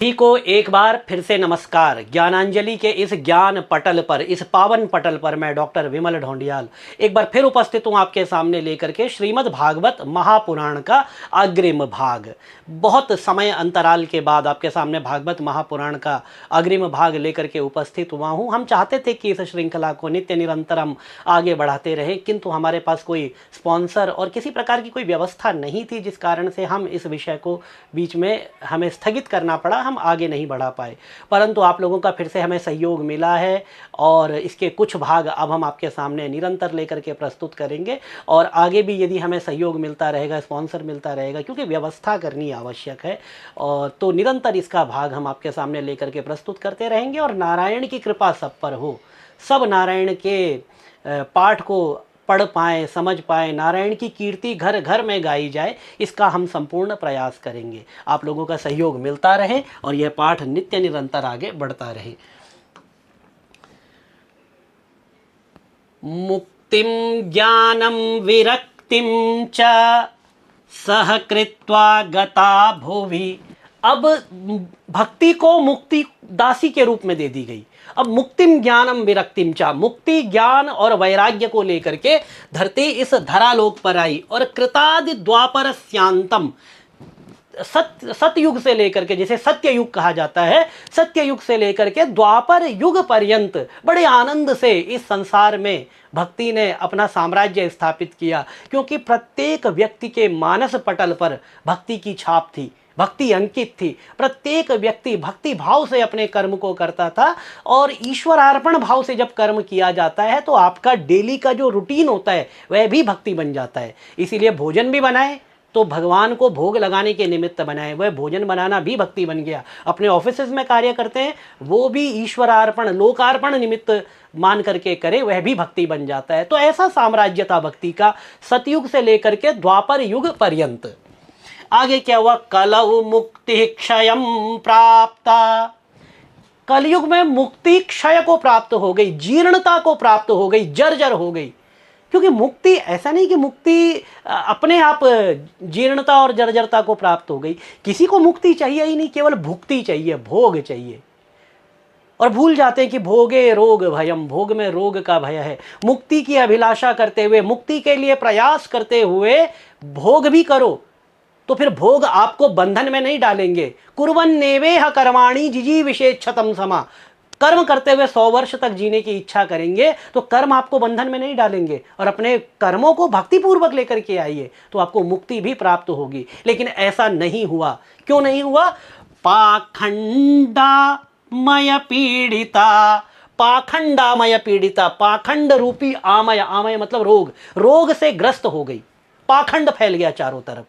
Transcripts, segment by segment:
सभी को एक बार फिर से नमस्कार। ज्ञानांजलि के इस ज्ञान पटल पर, इस पावन पटल पर मैं डॉक्टर विमल ढोंडियाल एक बार फिर उपस्थित हूँ आपके सामने लेकर के श्रीमद् भागवत महापुराण का अग्रिम भाग। बहुत समय अंतराल के बाद आपके सामने भागवत महापुराण का अग्रिम भाग लेकर के उपस्थित हुआ हूँ। हम चाहते थे कि इस श्रृंखला को नित्य निरंतर हम आगे बढ़ाते रहें, किंतु हमारे पास कोई स्पॉन्सर और किसी प्रकार की कोई व्यवस्था नहीं थी, जिस कारण से हम इस विषय को बीच में हमें स्थगित करना पड़ा, हम आगे नहीं बढ़ा पाए। परंतु आप लोगों का फिर से हमें सहयोग मिला है और इसके कुछ भाग अब हम आपके सामने निरंतर लेकर के प्रस्तुत करेंगे। और आगे भी यदि हमें सहयोग मिलता रहेगा, स्पॉन्सर मिलता रहेगा, क्योंकि व्यवस्था करनी आवश्यक है, और तो निरंतर इसका भाग हम आपके सामने लेकर के प्रस्तुत करते रहेंगे। और नारायण की कृपा सब पर हो, सब नारायण के पाठ को पढ़ पाएँ, समझ पाएँ, नारायण की कीर्ति घर घर में गाई जाए, इसका हम संपूर्ण प्रयास करेंगे। आप लोगों का सहयोग मिलता रहे और यह पाठ नित्य निरंतर आगे बढ़ता रहे। मुक्तिं ज्ञानं विरक्तिं च सह कृत्वा गता भुवि। अब भक्ति को मुक्ति दासी के रूप में दे दी गई। अब मुक्तिम ज्ञानम विरक्तिम चा, मुक्ति ज्ञान और वैराग्य को लेकर के धरती इस धरालोक पर आई। और कृतादि द्वापर स्यांतम, सतयुग से लेकर के, जिसे सत्य युग कहा जाता है, सत्य युग से लेकर के द्वापर युग पर्यंत बड़े आनंद से इस संसार में भक्ति ने अपना साम्राज्य स्थापित किया। क्योंकि प्रत्येक व्यक्ति के मानस पटल पर भक्ति की छाप थी, भक्ति अंकित थी। प्रत्येक व्यक्ति भक्ति भाव से अपने कर्म को करता था। और ईश्वरार्पण भाव से जब कर्म किया जाता है तो आपका डेली का जो रूटीन होता है वह भी भक्ति बन जाता है। इसीलिए भोजन भी बनाए तो भगवान को भोग लगाने के निमित्त बनाए, वह भोजन बनाना भी भक्ति बन गया। अपने ऑफिसेज में कार्य करते हैं वो भी ईश्वरार्पण, लोकार्पण निमित्त मान करके करे, वह भी भक्ति बन जाता है। तो ऐसा साम्राज्य था भक्ति का सतयुग से लेकर के द्वापर युग पर्यंत। आगे क्या हुआ? कलौ मुक्ति क्षयम प्राप्ता। कलयुग में मुक्ति क्षय को प्राप्त हो गई, जीर्णता को प्राप्त हो गई, जर्जर हो गई। क्योंकि मुक्ति ऐसा नहीं कि मुक्ति अपने आप जीर्णता और जर्जरता को प्राप्त हो गई। किसी को मुक्ति चाहिए ही नहीं, केवल भुक्ति चाहिए, भोग चाहिए। और भूल जाते हैं कि भोगे रोग भयम, भोग में रोग का भय है। मुक्ति की अभिलाषा करते हुए, मुक्ति के लिए प्रयास करते हुए भोग भी करो तो फिर भोग आपको बंधन में नहीं डालेंगे। कुर्वन्नेवेह कर्माणि जिजीविषेच्छतं समा। कर्म करते हुए 100 वर्ष तक जीने की इच्छा करेंगे तो कर्म आपको बंधन में नहीं डालेंगे, और अपने कर्मों को भक्तिपूर्वक लेकर के आइए तो आपको मुक्ति भी प्राप्त होगी। लेकिन ऐसा नहीं हुआ। क्यों नहीं हुआ? पाखंडामय पीड़िता, पाखंडामय पीड़िता, पाखंड रूपी आमय, आमय मतलब रोग, रोग से ग्रस्त हो गई। पाखंड फैल गया चारों तरफ।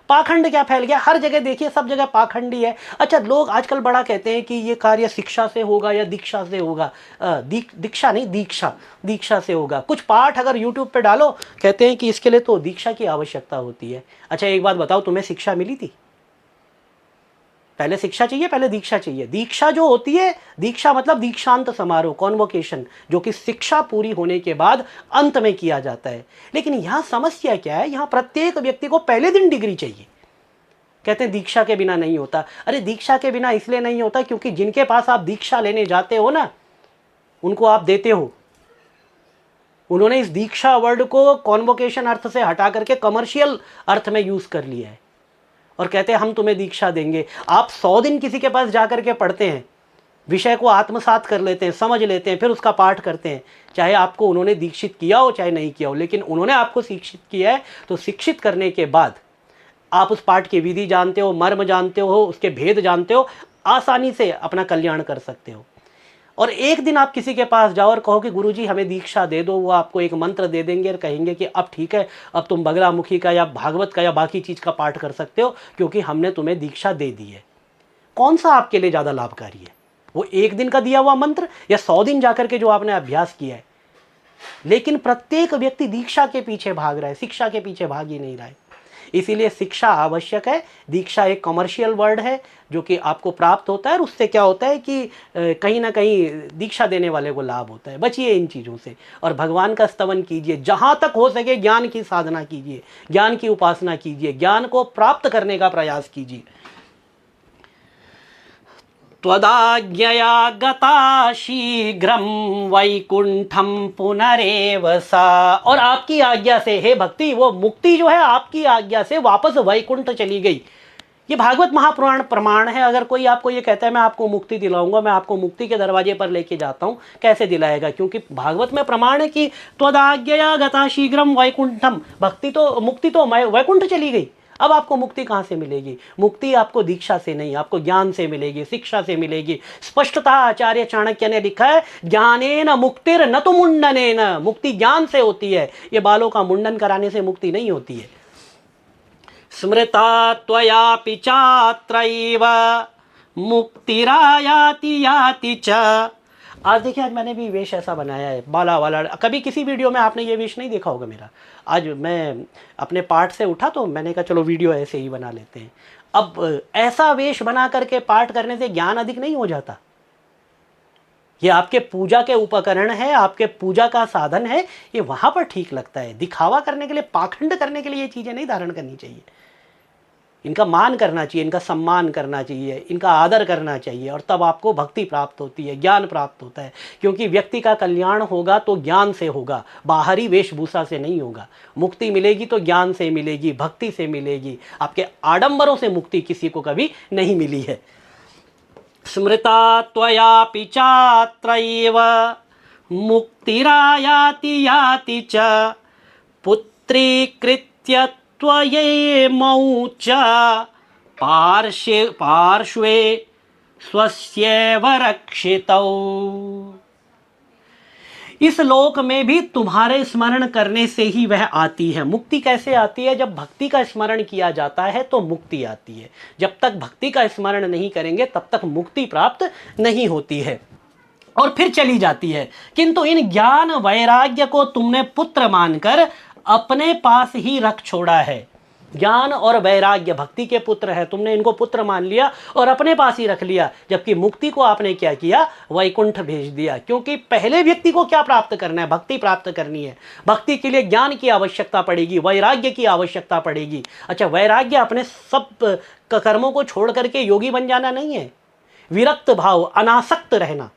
पाखंड क्या फैल गया? हर जगह देखिए, सब जगह पाखंडी है। अच्छा, लोग आजकल बड़ा कहते हैं कि ये कार्य शिक्षा से होगा या दीक्षा से होगा। दीक्षा नहीं, दीक्षा, दीक्षा से होगा। कुछ पाठ अगर यूट्यूब पे डालो कहते हैं कि इसके लिए तो दीक्षा की आवश्यकता होती है। अच्छा एक बात बताओ, तुम्हें शिक्षा मिली थी? पहले शिक्षा चाहिए, पहले दीक्षा चाहिए। दीक्षा जो होती है, दीक्षा मतलब दीक्षांत समारोह, कॉन्वोकेशन, जो कि शिक्षा पूरी होने के बाद अंत में किया जाता है। लेकिन यहाँ समस्या क्या है? यहाँ प्रत्येक व्यक्ति को पहले दिन डिग्री चाहिए। कहते हैं दीक्षा के बिना नहीं होता। अरे दीक्षा के बिना इसलिए नहीं होता क्योंकि जिनके पास आप दीक्षा लेने जाते हो ना, उनको आप देते हो। उन्होंने इस दीक्षा वर्ड को कॉन्वोकेशन अर्थ से हटा करके कमर्शियल अर्थ में यूज कर लिया है और कहते हैं हम तुम्हें दीक्षा देंगे। आप 100 दिन किसी के पास जाकर के पढ़ते हैं, विषय को आत्मसात कर लेते हैं, समझ लेते हैं, फिर उसका पाठ करते हैं। चाहे आपको उन्होंने दीक्षित किया हो चाहे नहीं किया हो, लेकिन उन्होंने आपको शिक्षित किया है, तो शिक्षित करने के बाद आप उस पाठ की विधि जानते हो, मर्म जानते हो, उसके भेद जानते हो, आसानी से अपना कल्याण कर सकते हो। और एक दिन आप किसी के पास जाओ और कहो कि गुरुजी हमें दीक्षा दे दो, वो आपको एक मंत्र दे देंगे और कहेंगे कि अब ठीक है, अब तुम बगलामुखी का या भागवत का या बाकी चीज़ का पाठ कर सकते हो क्योंकि हमने तुम्हें दीक्षा दे दी है। कौन सा आपके लिए ज़्यादा लाभकारी है? वो एक दिन का दिया हुआ मंत्र या 100 दिन जाकर के जो आपने अभ्यास किया है? लेकिन प्रत्येक व्यक्ति दीक्षा के पीछे भाग रहा है, शिक्षा के पीछे भाग ही नहीं रहा है। इसीलिए शिक्षा आवश्यक है। दीक्षा एक कमर्शियल वर्ड है जो कि आपको प्राप्त होता है, और उससे क्या होता है कि कहीं ना कहीं दीक्षा देने वाले को लाभ होता है। बचिए इन चीज़ों से और भगवान का स्तवन कीजिए। जहाँ तक हो सके ज्ञान की साधना कीजिए, ज्ञान की उपासना कीजिए, ज्ञान को प्राप्त करने का प्रयास कीजिए। त्वदाज्ञया गता शीघ्रम वैकुंठम पुनरेव सा। और आपकी आज्ञा से हे भक्ति, वो मुक्ति जो है आपकी आज्ञा से वापस वैकुंठ चली गई। ये भागवत महापुराण प्रमाण है। अगर कोई आपको ये कहता है मैं आपको मुक्ति दिलाऊंगा, मैं आपको मुक्ति के दरवाजे पर लेके जाता हूँ, कैसे दिलाएगा? क्योंकि भागवत में प्रमाण है कि त्वदाज्ञया गता शीघ्रम वैकुंठम, भक्ति तो मुक्ति तो वैकुंठ चली गई। अब आपको मुक्ति कहाँ से मिलेगी? मुक्ति आपको दीक्षा से नहीं, आपको ज्ञान से मिलेगी, शिक्षा से मिलेगी। स्पष्टता आचार्य चाणक्य ने लिखा है, ज्ञानेन मुक्तिर न तो मुंडनेन। मुक्ति ज्ञान से होती है, ये बालों का मुंडन कराने से मुक्ति नहीं होती है। स्मृता त्वयापि चात्रैव मुक्तिरायाति याति च। आज देखिए, आज मैंने भी वेश ऐसा बनाया है, बाला वाला। कभी किसी वीडियो में आपने ये वेश नहीं देखा होगा मेरा। आज मैं अपने पाठ से उठा तो मैंने कहा चलो वीडियो ऐसे ही बना लेते हैं। अब ऐसा वेश बना करके पाठ करने से ज्ञान अधिक नहीं हो जाता? ये आपके पूजा के उपकरण है, आपके पूजा का साधन है, ये वहाँ पर ठीक लगता है। दिखावा करने के लिए, पाखंड करने के लिए ये चीज़ें नहीं धारण करनी चाहिए। इनका मान करना चाहिए, इनका सम्मान करना चाहिए, इनका आदर करना चाहिए, और तब आपको भक्ति प्राप्त होती है, ज्ञान प्राप्त होता है। क्योंकि व्यक्ति का कल्याण होगा तो ज्ञान से होगा, बाहरी वेशभूषा से नहीं होगा। मुक्ति मिलेगी तो ज्ञान से मिलेगी, भक्ति से मिलेगी। आपके आडंबरों से मुक्ति किसी को कभी नहीं मिली है। स्मृता त्वयापि चात्रैव मुक्तिरायाति याति च पुत्रीकृत्य त्वयैमौ च पार्श्वे स्वस्यैव रक्षितौ। इस लोक में भी तुम्हारे स्मरण करने से ही वह आती है। मुक्ति कैसे आती है? जब भक्ति का स्मरण किया जाता है तो मुक्ति आती है। जब तक भक्ति का स्मरण नहीं करेंगे तब तक मुक्ति प्राप्त नहीं होती है और फिर चली जाती है। किंतु इन ज्ञान वैराग्य को तुमने पुत्र मानकर अपने पास ही रख छोड़ा है। ज्ञान और वैराग्य भक्ति के पुत्र है, तुमने इनको पुत्र मान लिया और अपने पास ही रख लिया। जबकि मुक्ति को आपने क्या किया? वैकुंठ भेज दिया। क्योंकि पहले व्यक्ति को क्या प्राप्त करना है? भक्ति प्राप्त करनी है। भक्ति के लिए ज्ञान की आवश्यकता पड़ेगी, वैराग्य की आवश्यकता पड़ेगी। अच्छा, वैराग्य अपने सब कर्मों को छोड़ करके योगी बन जाना नहीं है। विरक्त भाव, अनासक्त रहना,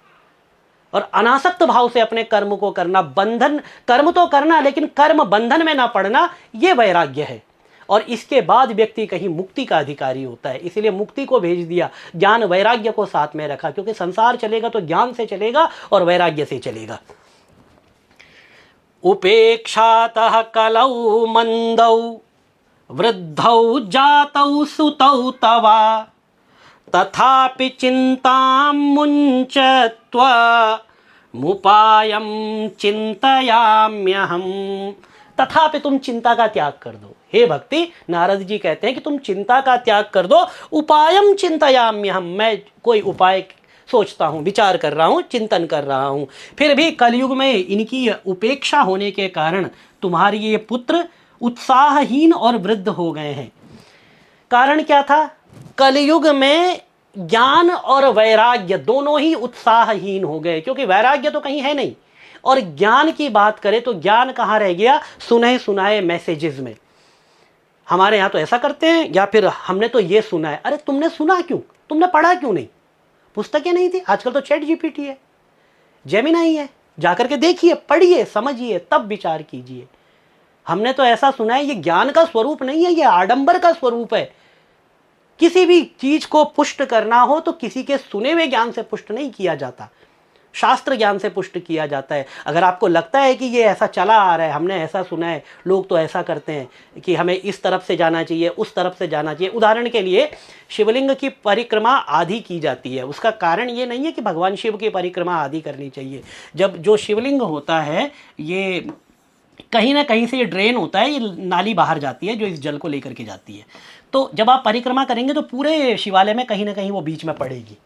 और अनासक्त भाव से अपने कर्म को करना। बंधन, कर्म तो करना लेकिन कर्म बंधन में ना पड़ना, ये वैराग्य है। और इसके बाद व्यक्ति कहीं मुक्ति का अधिकारी होता है। इसलिए मुक्ति को भेज दिया, ज्ञान वैराग्य को साथ में रखा। क्योंकि संसार चलेगा तो ज्ञान से चलेगा और वैराग्य से चलेगा। उपेक्षातः कलौ मंदौ वृद्धौ जातौ सुतौ तवा तथापि चिंतां मुञ्चत्वा मुपायं चिंतयाम्यहम्। तथापि तुम चिंता का त्याग कर दो। हे भक्ति, नारद जी कहते हैं कि तुम चिंता का त्याग कर दो। उपायम चिंतयाम्यहम्, मैं कोई उपाय सोचता हूँ, विचार कर रहा हूँ, चिंतन कर रहा हूँ। फिर भी कलयुग में इनकी उपेक्षा होने के कारण तुम्हारे ये पुत्र उत्साहहीन और वृद्ध हो गए हैं। कारण क्या था? कलयुग में ज्ञान और वैराग्य दोनों ही उत्साहहीन हो गए। क्योंकि वैराग्य तो कहीं है नहीं, और ज्ञान की बात करें तो ज्ञान कहाँ रह गया? सुने सुनाए मैसेजेस में। हमारे यहाँ तो ऐसा करते हैं, या फिर हमने तो ये सुना है। अरे तुमने सुना क्यों? तुमने पढ़ा क्यों नहीं? पुस्तकें नहीं थी? आजकल तो चैट जीपीटी है, जेमिनाई है, जाकर के देखिए, पढ़िए, समझिए, तब विचार कीजिए। हमने तो ऐसा सुना है। ये ज्ञान का स्वरूप नहीं है, ये आडंबर का स्वरूप है। किसी भी चीज को पुष्ट करना हो तो किसी के सुने हुए ज्ञान से पुष्ट नहीं किया जाता, शास्त्र ज्ञान से पुष्ट किया जाता है। अगर आपको लगता है कि ये ऐसा चला आ रहा है, हमने ऐसा सुना है, लोग तो ऐसा करते हैं कि हमें इस तरफ से जाना चाहिए, उस तरफ से जाना चाहिए। उदाहरण के लिए शिवलिंग की परिक्रमा आधी की जाती है। उसका कारण ये नहीं है कि भगवान शिव की परिक्रमा आधी करनी चाहिए। जब जो शिवलिंग होता है, ये कहीं ना कहीं से ये ड्रेन होता है, ये नाली बाहर जाती है जो इस जल को लेकर के जाती है। तो जब आप परिक्रमा करेंगे तो पूरे शिवालय में कहीं ना कहीं वो बीच में पड़ेगी।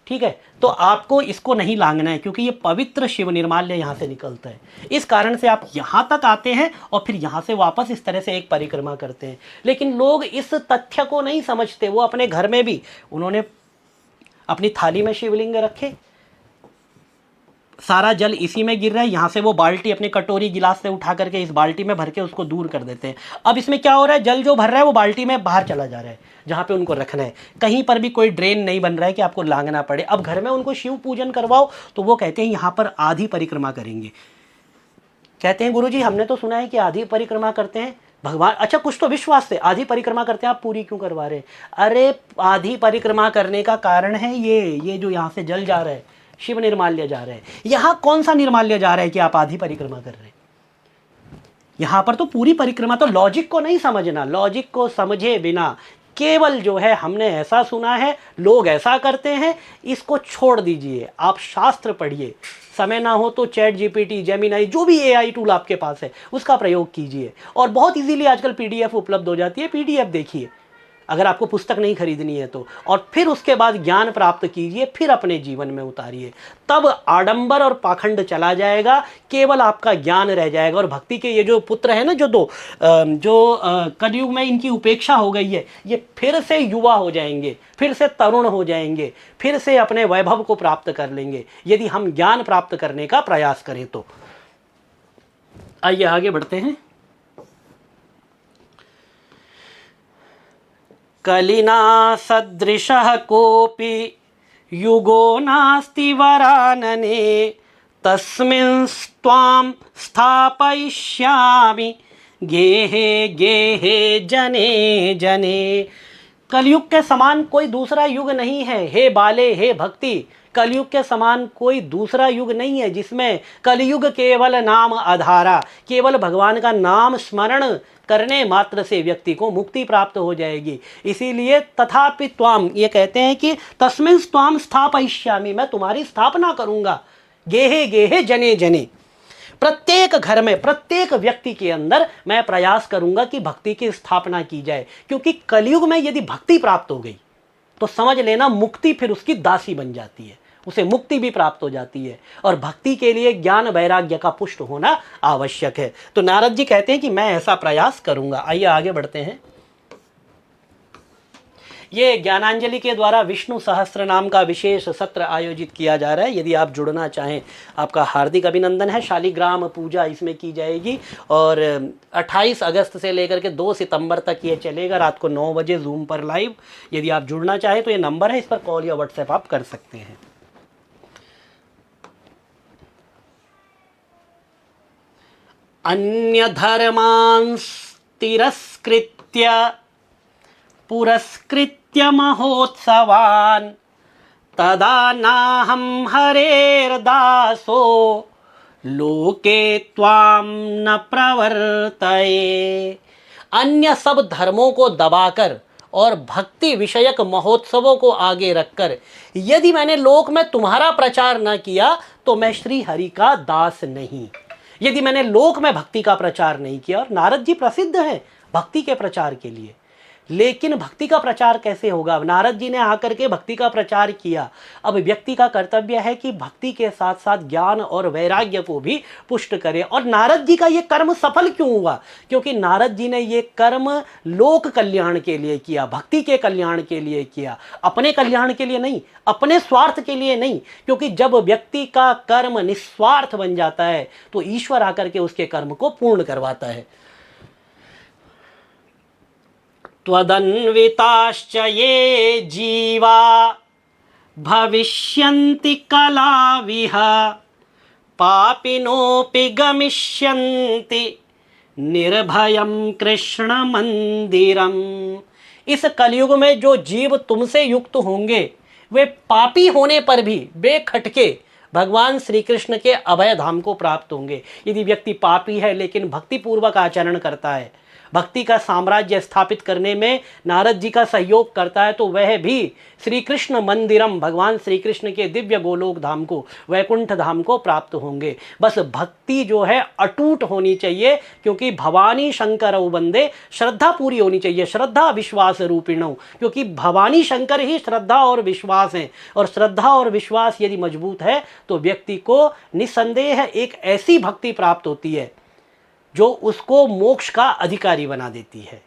ठीक है, तो आपको इसको नहीं लांघना है, क्योंकि ये पवित्र शिव निर्माल्य यहाँ से निकलता है। इस कारण से आप यहाँ तक आते हैं और फिर यहाँ से वापस इस तरह से एक परिक्रमा करते हैं। लेकिन लोग इस तथ्य को नहीं समझते। वो अपने घर में भी उन्होंने अपनी थाली में शिवलिंग रखे, सारा जल इसी में गिर रहा है, यहाँ से वो बाल्टी अपनी कटोरी गिलास से उठा करके इस बाल्टी में भर के उसको दूर कर देते हैं। अब इसमें क्या हो रहा है, जल जो भर रहा है वो बाल्टी में बाहर चला जा रहा है जहाँ पे उनको रखना है। कहीं पर भी कोई ड्रेन नहीं बन रहा है कि आपको लांघना पड़े। अब घर में उनको शिव पूजन करवाओ तो वो कहते हैं यहाँ पर आधी परिक्रमा करेंगे। कहते हैं गुरुजी हमने तो सुना है कि आधी परिक्रमा करते हैं भगवान, अच्छा कुछ तो विश्वास से आधी परिक्रमा करते हैं, आप पूरी क्यों करवा रहे हैं? अरे आधी परिक्रमा करने का कारण है ये जो यहाँ से जल जा रहा है, शिव निर्माल्य जा रहा है। यहाँ कौन सा निर्माल्य जा रहा है कि आप आधी परिक्रमा कर रहे हैं? यहाँ पर तो पूरी परिक्रमा। तो लॉजिक को नहीं समझना, लॉजिक को समझे बिना केवल जो है हमने ऐसा सुना है, लोग ऐसा करते हैं, इसको छोड़ दीजिए। आप शास्त्र पढ़िए, समय ना हो तो चैट जीपीटी, जेमिनाई, जो भी एआई टूल आपके पास है उसका प्रयोग कीजिए। और बहुत इजीली आजकल पीडीएफ उपलब्ध हो जाती है, पीडीएफ देखिए अगर आपको पुस्तक नहीं खरीदनी है तो, और फिर उसके बाद ज्ञान प्राप्त कीजिए, फिर अपने जीवन में उतारिए। तब आडंबर और पाखंड चला जाएगा, केवल आपका ज्ञान रह जाएगा। और भक्ति के ये जो पुत्र हैं ना, जो कलयुग में इनकी उपेक्षा हो गई है, ये फिर से युवा हो जाएंगे, फिर से तरुण हो जाएंगे, फिर से अपने वैभव को प्राप्त कर लेंगे यदि हम ज्ञान प्राप्त करने का प्रयास करें तो। आइए आगे बढ़ते हैं। कलिना सदृशः कोपि युगो नास्ति वरानने, तस्मिंस्त्वां स्थापयिष्यामि गेहे गेहे जने जने। कलयुग के समान कोई दूसरा युग नहीं है हे बाले, हे भक्ति। कलयुग के समान कोई दूसरा युग नहीं है जिसमें कलयुग केवल नाम आधारा, केवल भगवान का नाम स्मरण करने मात्र से व्यक्ति को मुक्ति प्राप्त हो जाएगी। इसीलिए तथापि त्वाम, ये कहते हैं कि तस्मिन् त्वाम स्थापयिष्यामि, मैं तुम्हारी स्थापना करूंगा। गेहे गेहे जने जने, प्रत्येक घर में, प्रत्येक व्यक्ति के अंदर मैं प्रयास करूंगा कि भक्ति की स्थापना की जाए। क्योंकि कलयुग में यदि भक्ति प्राप्त हो गई तो समझ लेना मुक्ति फिर उसकी दासी बन जाती है, उसे मुक्ति भी प्राप्त हो जाती है। और भक्ति के लिए ज्ञान वैराग्य का पुष्ट होना आवश्यक है। तो नारद जी कहते हैं कि मैं ऐसा प्रयास करूंगा। आइए आगे बढ़ते हैं। ये ज्ञानांजलि के द्वारा विष्णु सहस्त्र नाम का विशेष सत्र आयोजित किया जा रहा है। यदि आप जुड़ना चाहें, आपका हार्दिक अभिनंदन है। शालिग्राम पूजा इसमें की जाएगी और 28 अगस्त से लेकर के 2 सितंबर तक ये चलेगा, रात को 9 बजे जूम पर लाइव। यदि आप जुड़ना चाहें तो ये नंबर है, इस पर कॉल या व्हाट्सएप आप कर सकते हैं। अन्य धर्मांस तिरस्कृत्य पुरस्कृत्य महोत्सवान् तदा नाहं हरेर्दासो लोके त्वां न प्रवर्तये। अन्य सब धर्मों को दबाकर और भक्ति विषयक महोत्सवों को आगे रखकर यदि मैंने लोक में तुम्हारा प्रचार न किया तो मैं श्री हरि का दास नहीं। यदि मैंने लोक में भक्ति का प्रचार नहीं किया, और नारद जी प्रसिद्ध हैं भक्ति के प्रचार के लिए, लेकिन भक्ति का प्रचार कैसे होगा? नारद जी ने आकर के भक्ति का प्रचार किया। अब व्यक्ति का कर्तव्य है कि भक्ति के साथ साथ ज्ञान और वैराग्य को भी पुष्ट करे। और नारद जी का ये कर्म सफल क्यों हुआ? क्योंकि नारद जी ने ये कर्म लोक कल्याण के लिए किया, भक्ति के कल्याण के लिए किया, अपने कल्याण के लिए नहीं, अपने स्वार्थ के लिए नहीं। क्योंकि जब व्यक्ति का कर्म निस्वार्थ बन जाता है तो ईश्वर आकर के उसके कर्म को पूर्ण करवाता है। त्वदन्विताश्च ये जीवा भविष्यन्ति कलाविह पापिनोऽपि गमिष्यन्ति निर्भयं कृष्ण मंदिरम। इस कलयुग में जो जीव तुमसे युक्त होंगे वे पापी होने पर भी बेखटके भगवान श्री कृष्ण के अभय धाम को प्राप्त होंगे। यदि व्यक्ति पापी है लेकिन भक्ति पूर्वक आचरण करता है, भक्ति का साम्राज्य स्थापित करने में नारद जी का सहयोग करता है, तो वह भी श्री कृष्ण मंदिरम, भगवान श्री कृष्ण के दिव्य गोलोक धाम को, वैकुंठ धाम को प्राप्त होंगे। बस भक्ति जो है अटूट होनी चाहिए, क्योंकि भवानी शंकरौ वंदे, श्रद्धा पूरी होनी चाहिए, श्रद्धा विश्वास रूपिणौ, क्योंकि भवानी शंकर ही श्रद्धा और विश्वास हैं। और श्रद्धा और विश्वास यदि मजबूत है तो व्यक्ति को निसंदेह एक ऐसी भक्ति प्राप्त होती है जो उसको मोक्ष का अधिकारी बना देती है।